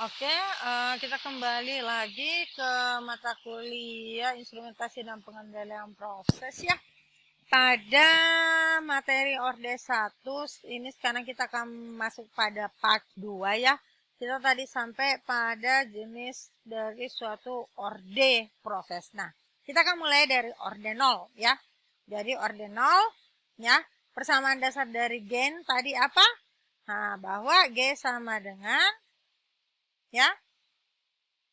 Oke, kita kembali lagi ke mata kuliah instrumentasi dan pengendalian proses ya. Pada materi Orde 1, ini sekarang kita akan masuk pada part 2 ya. Kita tadi sampai pada jenis dari suatu orde proses. Nah, kita akan mulai dari orde 0 ya. Jadi orde 0 ya, persamaan dasar dari gen tadi apa? Nah, bahwa G sama dengan ya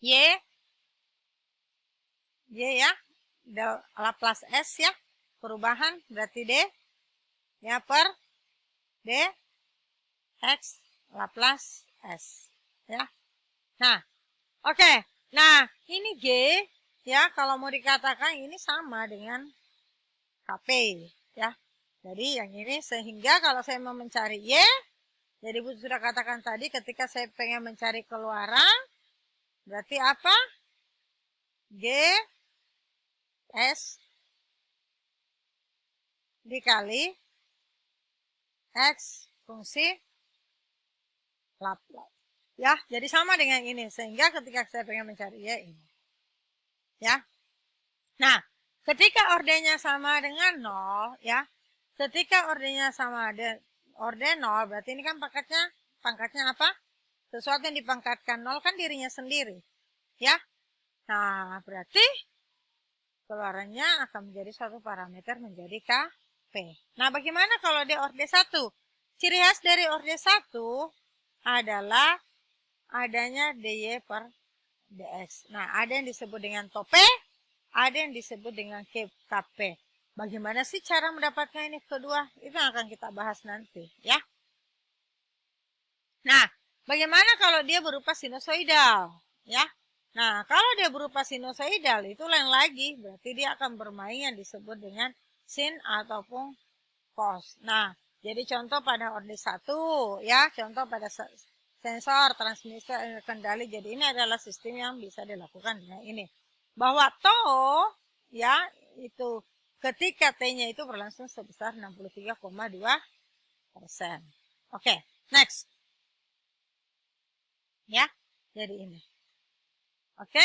Y ya, Laplace S ya, perubahan berarti D ya per D X Laplace S ya. Nah, oke. Nah, ini G ya, kalau mau dikatakan ini sama dengan KP ya. Jadi yang ini sehingga kalau saya mau mencari Y, jadi Bu sudah katakan tadi ketika saya pengen mencari keluaran, berarti apa? G S dikali X fungsi Laplace. Ya, jadi sama dengan ini. Sehingga ketika saya pengen mencari Y ini. Ya. Nah, ketika ordenya sama dengan 0, ya. Ketika ordenya sama dengan orde 0, berarti ini kan pangkatnya apa? Sesuatu yang dipangkatkan 0 kan dirinya sendiri. Ya. Nah, berarti keluarannya akan menjadi suatu parameter menjadi KP. Nah, bagaimana kalau di orde 1? Ciri khas dari orde 1 adalah adanya dy per dx. Nah, ada yang disebut dengan tope, ada yang disebut dengan KP. Bagaimana sih cara mendapatkan ini kedua? Itu yang akan kita bahas nanti, ya. Nah, bagaimana kalau dia berupa sinusoidal, ya? Nah, kalau dia berupa sinusoidal itu lain lagi, berarti dia akan bermain yang disebut dengan sin ataupun cos. Nah, jadi contoh pada orde 1 ya, contoh pada sensor, transmitter, kendali. Jadi ini adalah sistem yang bisa dilakukan dengan ini. Bahwa ya, itu ketika T-nya itu berlangsung sebesar 63,2%. Oke, next. Ya, jadi ini. Oke,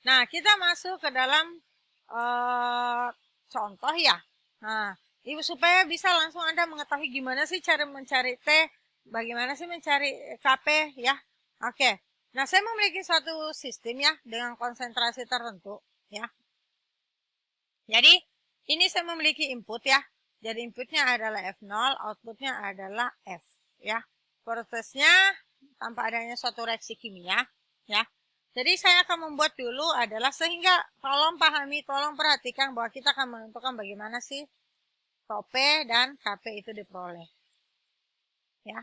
nah kita masuk ke dalam contoh ya. Nah, Ibu supaya bisa langsung Anda mengetahui gimana sih cara mencari T, bagaimana sih mencari KP ya. Oke, nah saya memiliki suatu sistem ya dengan konsentrasi tertentu ya. Jadi ini saya memiliki input ya. Jadi inputnya adalah F0, outputnya adalah F ya. Prosesnya tanpa adanya suatu reaksi kimia ya. Jadi saya akan membuat dulu adalah sehingga tolong pahami, tolong perhatikan bahwa kita akan menentukan bagaimana sih tope dan KP itu diperoleh. Ya.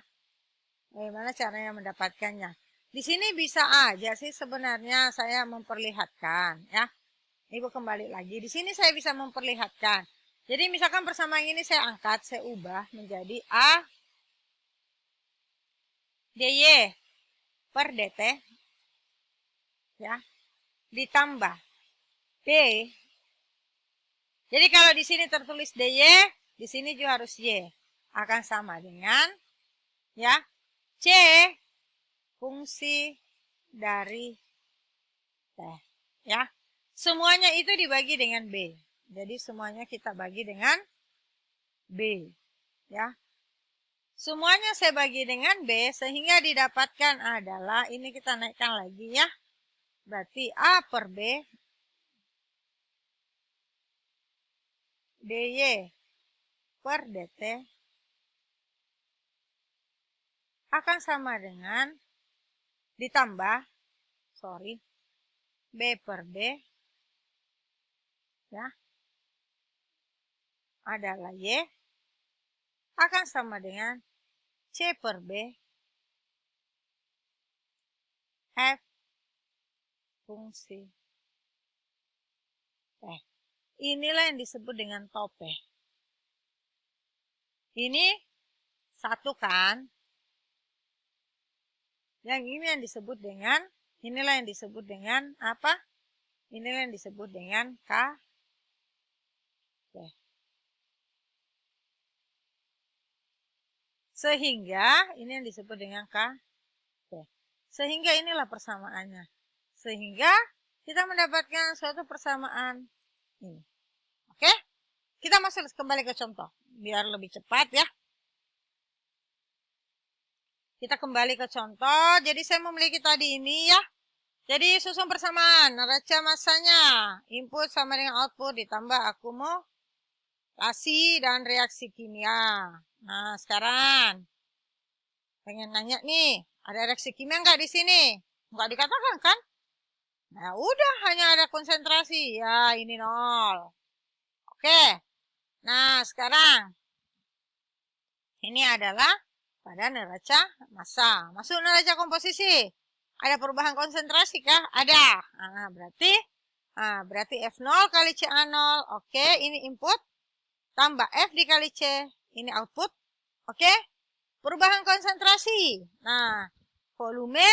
Bagaimana caranya mendapatkannya. Di sini bisa aja sih sebenarnya saya memperlihatkan ya. Ibu kembali lagi. Di sini saya bisa memperlihatkan. Jadi misalkan persamaan ini saya angkat, saya ubah menjadi A dy per dt ya, ditambah B. Jadi kalau di sini tertulis dy, di sini juga harus y. Akan sama dengan ya c fungsi dari t ya. Semuanya itu dibagi dengan b. Jadi semuanya kita bagi dengan b ya. Semuanya saya bagi dengan b sehingga didapatkan adalah ini kita naikkan lagi ya. Berarti a per b dy per dt akan sama dengan ditambah b per b ya adalah y akan sama dengan c per b f fungsi t. Inilah yang disebut dengan tope. Ini satu kan. Yang ini yang disebut dengan, inilah yang disebut dengan apa? Inilah yang disebut dengan K. Oke. Sehingga ini yang disebut dengan K. Oke. Sehingga inilah persamaannya. Sehingga kita mendapatkan suatu persamaan ini. Oke? Kita masuk kembali ke contoh. Biar lebih cepat ya. Kita kembali ke contoh. Jadi saya memiliki tadi ini ya. Jadi susun persamaan. Neraca masanya. Input sama dengan output ditambah akumulasi dan reaksi kimia. Nah sekarang. Pengen nanya nih. Ada reaksi kimia nggak di sini? Nggak dikatakan kan? Nah udah hanya ada konsentrasi. Ya ini 0. Oke. Nah sekarang. Ini adalah pada neraca massa. Masuk neraca komposisi. Ada perubahan konsentrasi kah? Ada. Nah, berarti F0 kali CA0. Oke, ini input. Tambah F dikali C. Ini output. Oke. Perubahan konsentrasi. Nah, volume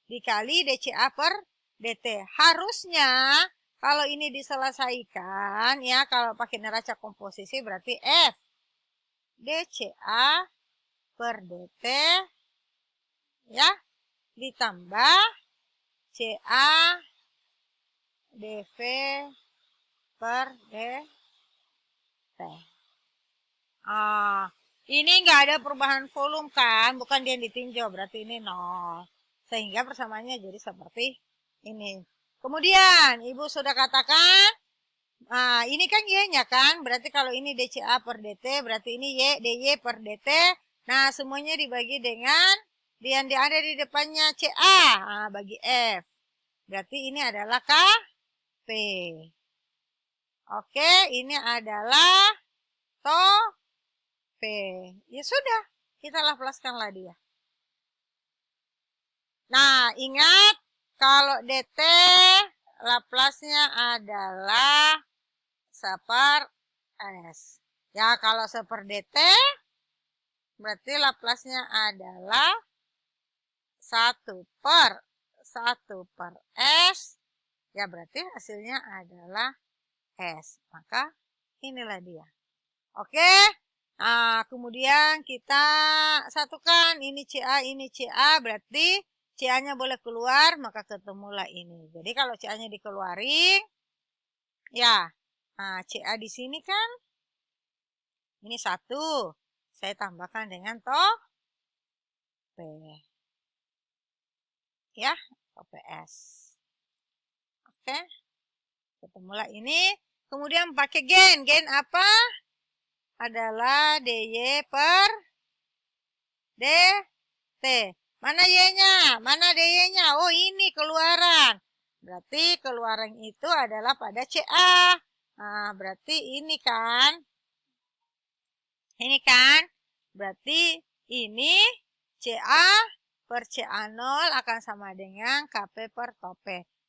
dikali dCA per dt. Harusnya kalau ini diselesaikan ya, kalau pakai neraca komposisi berarti F dCA per dt ya ditambah CA dV per dt. Ini nggak ada perubahan volume kan, bukan dia yang ditinjau, berarti ini 0. Sehingga persamaannya jadi seperti ini. Kemudian ibu sudah katakan, ini kan Y-nya kan, berarti kalau ini dCA per dt, berarti ini Y, dy per dt. Nah, semuanya dibagi dengan yang ada di depannya CA, bagi F. Berarti ini adalah Kp. Oke, ini adalah P. Ya sudah, kita laplaskanlah dia. Nah, ingat kalau dt laplasnya adalah seper S. Ya, kalau seper dt berarti laplasnya adalah 1 per S. Ya, berarti hasilnya adalah S. Maka inilah dia. Oke. Nah, kemudian kita satukan ini CA, berarti CA-nya boleh keluar, maka ketemulah ini. Jadi kalau CA-nya dikeluarin, ya, CA di sini kan, ini 1. Saya tambahkan dengan P. Ya, PS. Oke. Ketemulah ini. Kemudian pakai gen. Gen apa? Adalah dy per dt. Mana y-nya? Mana dy-nya? Oh, ini keluaran. Berarti keluaran itu adalah pada CA. Nah, berarti ini kan. Ini kan. Berarti ini CA per CA0 akan sama dengan Kp per Top.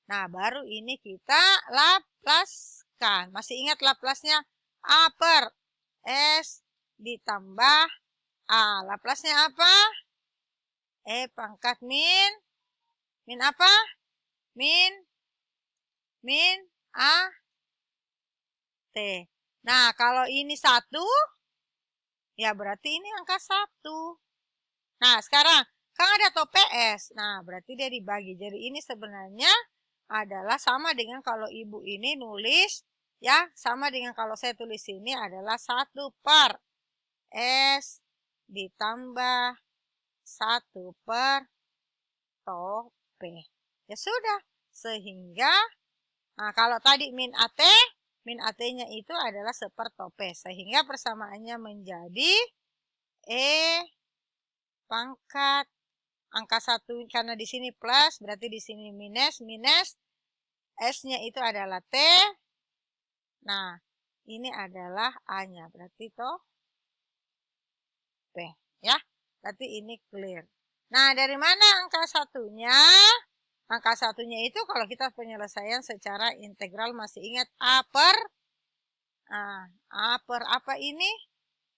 Nah, baru ini kita laplaskan. Masih ingat laplasnya? A per S ditambah A. Laplasnya apa? E pangkat min. Min apa? Min A T. Nah, kalau ini 1, ya berarti ini angka 1. Nah, sekarang kan ada PS. Nah, berarti dia dibagi. Jadi ini sebenarnya adalah sama dengan kalau ibu ini nulis, ya, sama dengan kalau saya tulis ini adalah 1 per S ditambah 1 per P. Ya sudah. Sehingga, kalau tadi min AT-nya itu adalah seper P. Sehingga persamaannya menjadi E pangkat angka 1, karena di sini plus, berarti di sini minus, S-nya itu adalah T. Nah, ini adalah A-nya, berarti P, ya. Berarti ini clear. Nah, dari mana angka 1-nya? Angka 1-nya itu kalau kita penyelesaian secara integral masih ingat A per apa ini?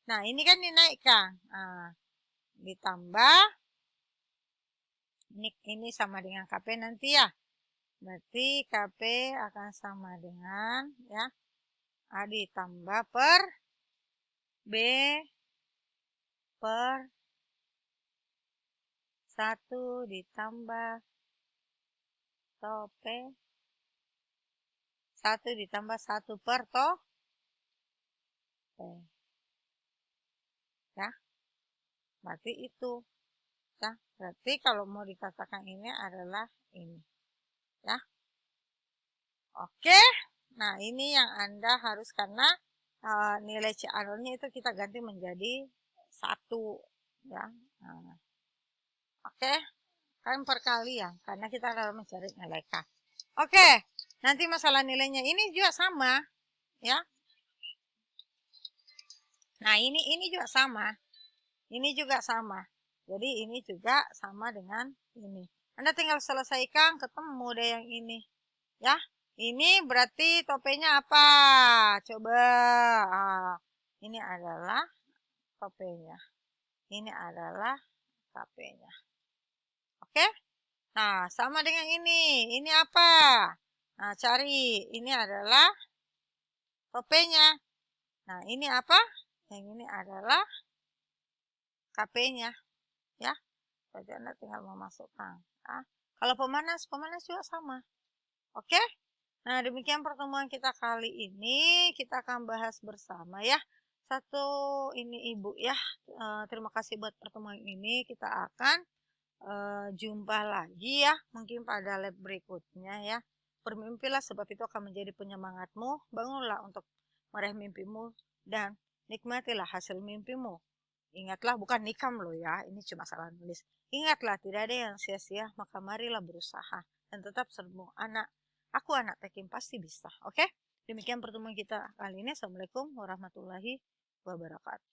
Nah, ini kan dinaikkan. Ditambah ini sama dengan Kp nanti ya. Berarti Kp akan sama dengan ya A ditambah per B per 1 ditambah tope 1 ditambah 1 per tope. Ya, berarti itu. Ya, berarti kalau mau dikatakan ini adalah ini. Ya. Oke. Nah, ini yang Anda harus karena nilai CR-nya itu kita ganti menjadi 1. Ya. Nah, oke. Kan per kali ya, karena kita harus mencari nilai K. Oke. Nanti masalah nilainya ini juga sama. Ya. Nah, ini juga sama. Ini juga sama. Jadi ini juga sama dengan ini. Anda tinggal selesaikan, ketemu deh yang ini. Ya, ini berarti topenya apa? Coba. Ini adalah topenya. Ini adalah KP-nya. Oke? Nah, sama dengan ini. Ini apa? Nah, cari. Ini adalah topenya. Nah, ini apa? Yang ini adalah KP-nya. Ya. Jadi Anda tinggal memasukkan. Nah, kalau pemanas juga sama. Oke? Nah, demikian pertemuan kita kali ini. Kita akan bahas bersama ya. Ini Ibu ya. Terima kasih buat pertemuan ini. Kita akan jumpa lagi ya. Mungkin pada lab berikutnya ya. Bermimpilah sebab itu akan menjadi penyemangatmu. Bangunlah untuk meraih mimpimu. Dan nikmatilah hasil mimpimu. Ingatlah, bukan nikam loh ya. Ini cuma salah nulis. Ingatlah, tidak ada yang sia-sia. Maka marilah berusaha. Dan tetap serbu anak. Aku anak Tekim pasti bisa. Oke? Demikian pertemuan kita kali ini. Assalamualaikum warahmatullahi wabarakatuh.